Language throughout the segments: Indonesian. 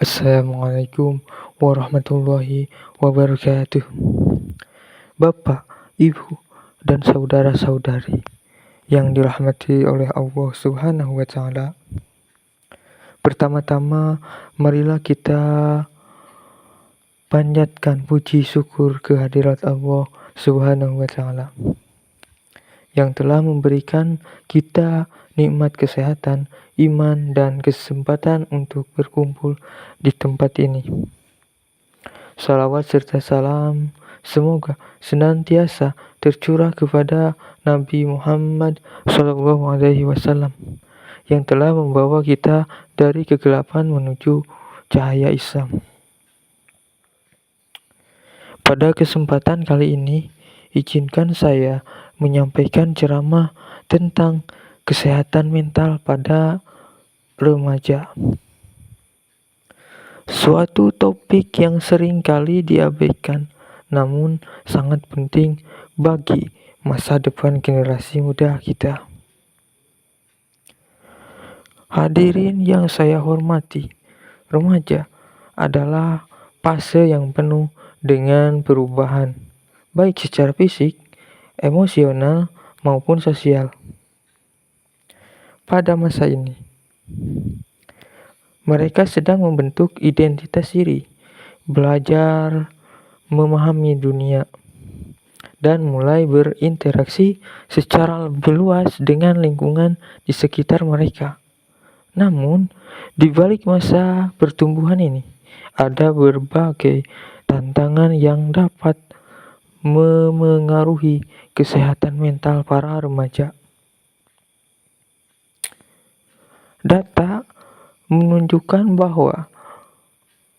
Assalamualaikum warahmatullahi wabarakatuh. Bapak, Ibu, dan saudara-saudari yang dirahmati oleh Allah Subhanahu wa Ta'ala. Pertama-tama, marilah kita panjatkan puji syukur kehadirat Allah Subhanahu wa Ta'ala yang telah memberikan kita nikmat kesehatan, iman, dan kesempatan untuk berkumpul di tempat ini. Salawat serta salam semoga senantiasa tercurah kepada Nabi Muhammad SAW yang telah membawa kita dari kegelapan menuju cahaya Islam. Pada kesempatan kali ini, izinkan saya menyampaikan ceramah tentang kesehatan mental pada remaja. Suatu topik yang sering kali diabaikan, namun sangat penting bagi masa depan generasi muda kita. Hadirin yang saya hormati, remaja adalah fase yang penuh dengan perubahan, baik secara fisik, emosional, maupun sosial. Pada masa ini, mereka sedang membentuk identitas diri, belajar memahami dunia, dan mulai berinteraksi secara lebih luas dengan lingkungan di sekitar mereka. Namun, di balik masa pertumbuhan ini, ada berbagai tantangan yang dapat memengaruhi kesehatan mental para remaja. Data menunjukkan bahwa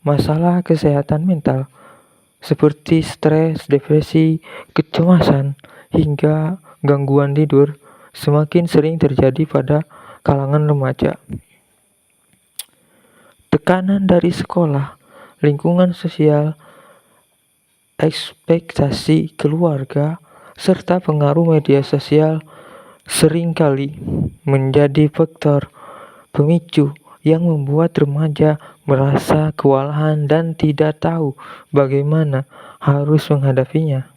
masalah kesehatan mental seperti stres, depresi, kecemasan, hingga gangguan tidur semakin sering terjadi pada kalangan remaja. Tekanan dari sekolah, lingkungan sosial, ekspektasi keluarga, serta pengaruh media sosial seringkali menjadi faktor pemicu yang membuat remaja merasa kewalahan dan tidak tahu bagaimana harus menghadapinya.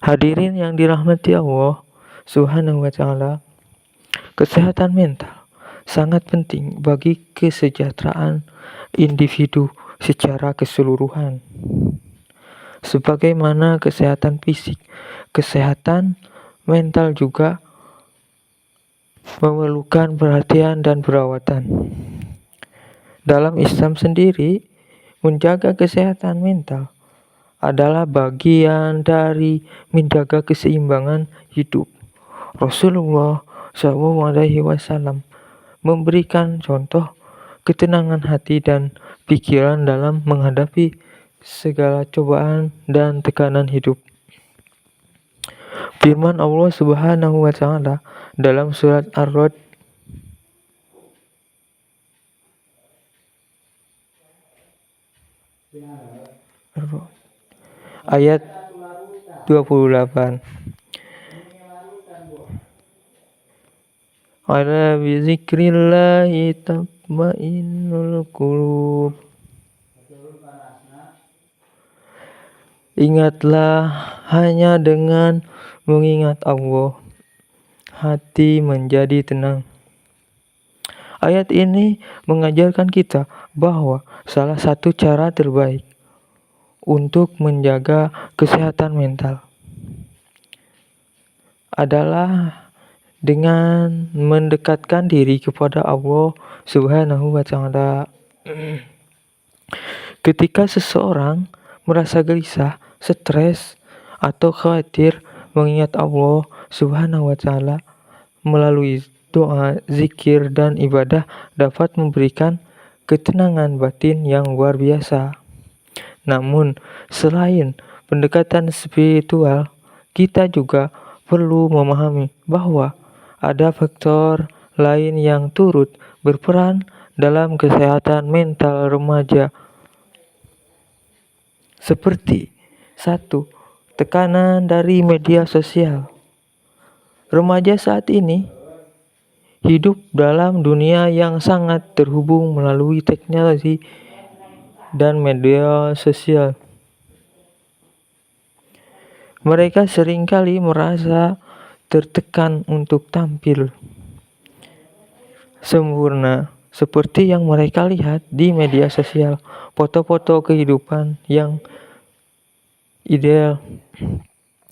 Hadirin yang dirahmati Allah Subhanahu wa Ta'ala, kesehatan mental sangat penting bagi kesejahteraan individu secara keseluruhan. Sebagaimana kesehatan fisik, kesehatan mental juga memerlukan perhatian dan perawatan. Dalam Islam sendiri, menjaga kesehatan mental adalah bagian dari menjaga keseimbangan hidup. Rasulullah SAW memberikan contoh ketenangan hati dan pikiran dalam menghadapi segala cobaan dan tekanan hidup. Firman Allah Subhanahu wa Ta'ala dalam surat Ar-Ra'd ayat 28. Ala bizikrillahi tatma'innul qulub. Ingatlah, hanya dengan mengingat Allah, hati menjadi tenang. Ayat ini mengajarkan kita bahwa salah satu cara terbaik untuk menjaga kesehatan mental adalah dengan mendekatkan diri kepada Allah Subhanahu wa Ta'ala. Ketika seseorang merasa gelisah, stres, atau khawatir, mengingat Allah Subhanahu wa Ta'ala melalui doa, zikir, dan ibadah dapat memberikan ketenangan batin yang luar biasa. Namun, selain pendekatan spiritual, kita juga perlu memahami bahwa ada faktor lain yang turut berperan dalam kesehatan mental remaja, seperti 1. Tekanan dari media sosial. Remaja saat ini hidup dalam dunia yang sangat terhubung melalui teknologi dan media sosial. Mereka seringkali merasa tertekan untuk tampil sempurna seperti yang mereka lihat di media sosial. Foto-foto kehidupan yang ideal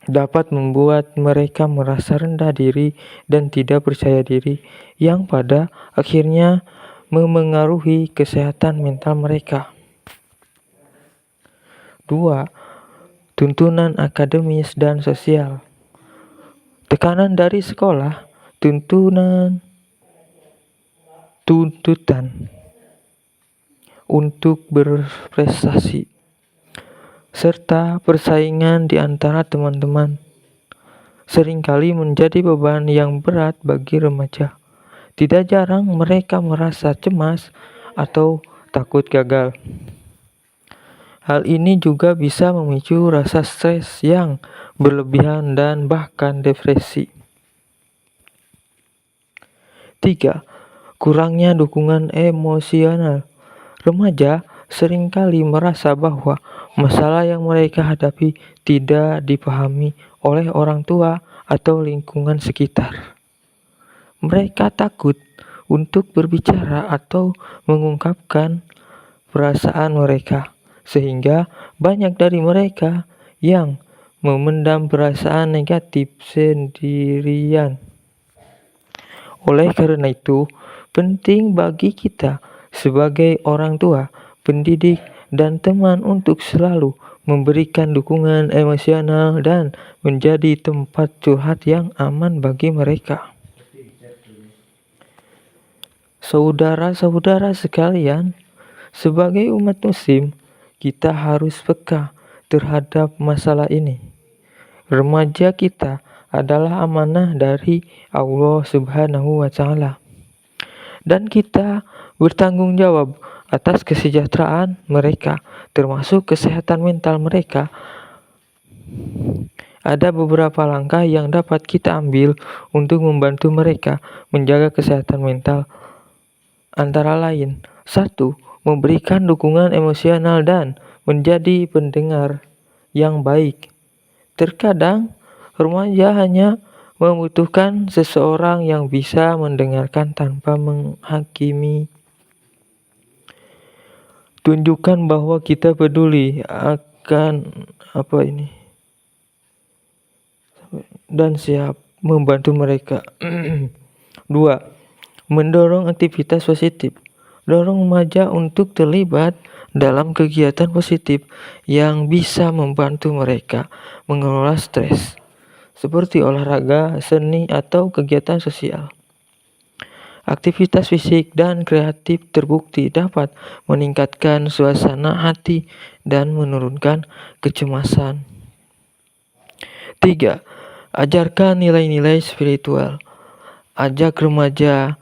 dapat membuat mereka merasa rendah diri dan tidak percaya diri, yang pada akhirnya memengaruhi kesehatan mental mereka. 2. Tuntunan akademis dan sosial. Tekanan dari sekolah, tuntutan untuk berprestasi, serta persaingan di antara teman-teman seringkali menjadi beban yang berat bagi remaja. Tidak jarang mereka merasa cemas atau takut gagal. Hal ini juga bisa memicu rasa stres yang berlebihan dan bahkan depresi. 3. Kurangnya dukungan emosional. Remaja seringkali merasa bahwa masalah yang mereka hadapi tidak dipahami oleh orang tua atau lingkungan sekitar. Mereka takut untuk berbicara atau mengungkapkan perasaan mereka, sehingga banyak dari mereka yang memendam perasaan negatif sendirian. Oleh karena itu, penting bagi kita sebagai orang tua, pendidik, dan teman untuk selalu memberikan dukungan emosional dan menjadi tempat curhat yang aman bagi mereka. Saudara-saudara sekalian, sebagai umat muslim, kita harus peka terhadap masalah ini. Remaja kita adalah amanah dari Allah Subhanahu wa Ta'ala, dan kita bertanggung jawab atas kesejahteraan mereka, termasuk kesehatan mental mereka. Ada beberapa langkah yang dapat kita ambil untuk membantu mereka menjaga kesehatan mental. Antara lain, 1. Memberikan dukungan emosional dan menjadi pendengar yang baik. Terkadang, remaja hanya membutuhkan seseorang yang bisa mendengarkan tanpa menghakimi. Tunjukkan bahwa kita peduli akan dan siap membantu mereka. 2. Mendorong aktivitas positif. Dorong remaja untuk terlibat dalam kegiatan positif yang bisa membantu mereka mengelola stres, seperti olahraga, seni, atau kegiatan sosial. Aktivitas fisik dan kreatif terbukti dapat meningkatkan suasana hati dan menurunkan kecemasan. 3. Ajarkan nilai-nilai spiritual. Ajak remaja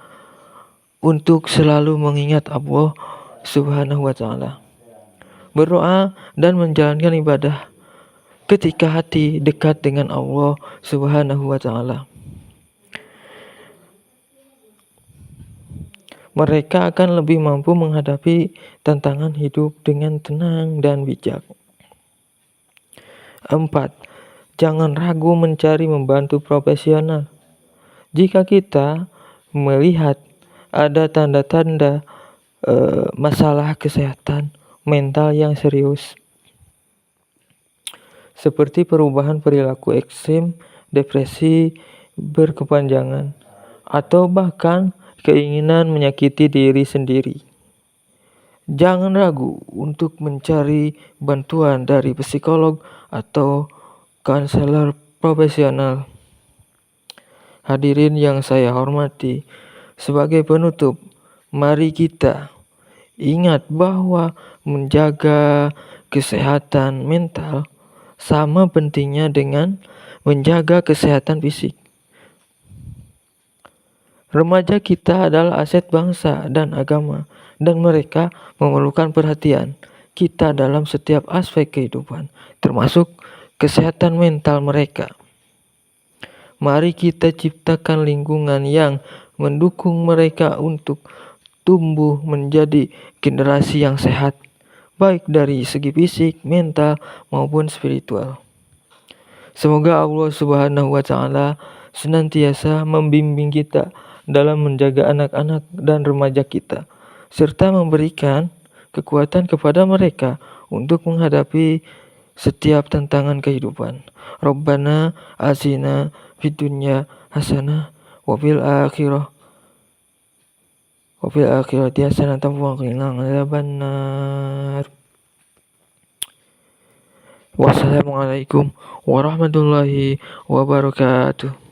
untuk selalu mengingat Allah Subhanahu wa Ta'ala, berdoa dan menjalankan ibadah ketika hati dekat dengan Allah Subhanahu wa Ta'ala. Mereka akan lebih mampu menghadapi tantangan hidup dengan tenang dan bijak. 4. Jangan ragu mencari membantu profesional. Jika kita melihat ada tanda-tanda masalah kesehatan mental yang serius, seperti perubahan perilaku ekstrim, depresi berkepanjangan, atau bahkan keinginan menyakiti diri sendiri, jangan ragu untuk mencari bantuan dari psikolog atau konselor profesional. Hadirin yang saya hormati, sebagai penutup, mari kita ingat bahwa menjaga kesehatan mental sama pentingnya dengan menjaga kesehatan fisik. Remaja kita adalah aset bangsa dan agama, dan mereka memerlukan perhatian kita dalam setiap aspek kehidupan, termasuk kesehatan mental mereka. Mari kita ciptakan lingkungan yang mendukung mereka untuk tumbuh menjadi generasi yang sehat, baik dari segi fisik, mental, maupun spiritual. Semoga Allah Subhanahu wa Ta'ala senantiasa membimbing kita dalam menjaga anak-anak dan remaja kita, serta memberikan kekuatan kepada mereka untuk menghadapi setiap tantangan kehidupan. Rabbana atina fid dunya hasanah wa fil akhirati hasanatan wa qina adzabannar. Wassalamualaikum warahmatullahi wabarakatuh.